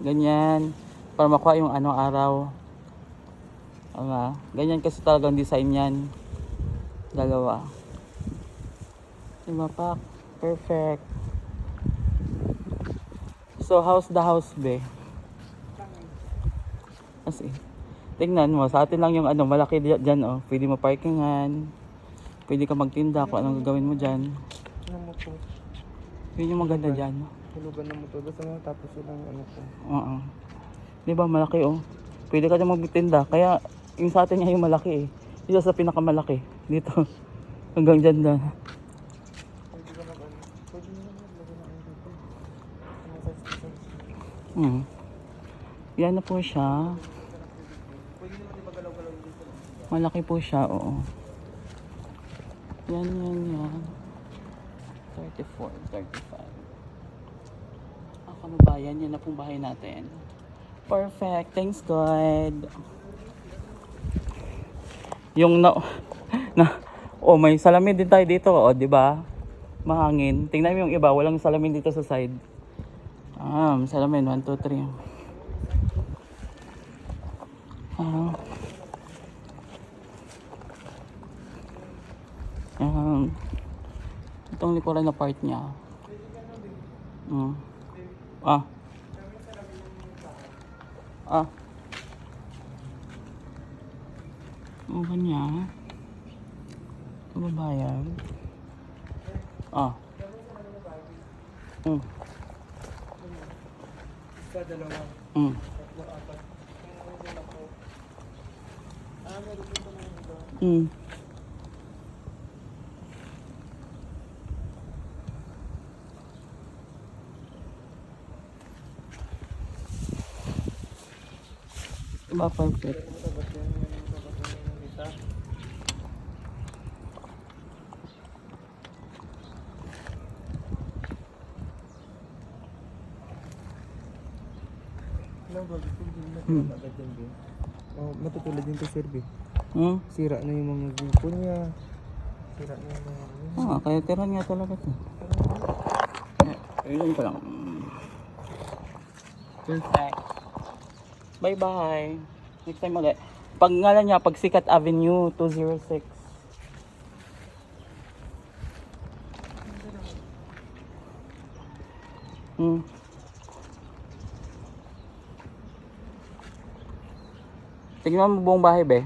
Ganyan. Para makuha yung ano araw. Ganyan kasi talagang design yan. Dalawa. Diba pak? Perfect. So how's the house be? Kasi tingnan mo, sa atin lang yung ano, malaki dyan oh. Pwede mo parkingan. Pwede ka magtinda kung anong gagawin mo dyan. Ano mo po? Yun yung maganda dyan. Hulugan na mo to. Basta mo tapos yung ano po. Oo. Diba malaki oh. Pwede ka dyan magtinda. Kaya yung sa atin yung malaki eh. Dito sa pinakamalaki. Dito. Hanggang dyan na. Pwede ka mag ano. Pwede mo naman lagyan ng ano dito. Yan na po siya. Pwede naman ibagalaw-galaw dito. Malaki po siya, oo. Yan. 34, 35. Kanubayan, yan na pong bahay natin. Perfect. Thanks God. Yung may salamin din tayo dito, di ba? Mahangin. Tingnan mo yung iba, walang salamin dito sa side. Salamin 1 2 3. Itong likuran na part niya. Ang kanya. Kababayan. Isa, dalawa. Tatlo, apat. Meron dito na yung iba. Diba perfect? Matutulad din to sir B. Sira na yung mga gupo niya. Sira na yung mga Kaya tiran nga talaga to. Ayun ko lang. Perfect. Bye bye. Next time ulit. Pag ngalan niya, Pagsikat Avenue 206. Tingnan mo buong bahay be.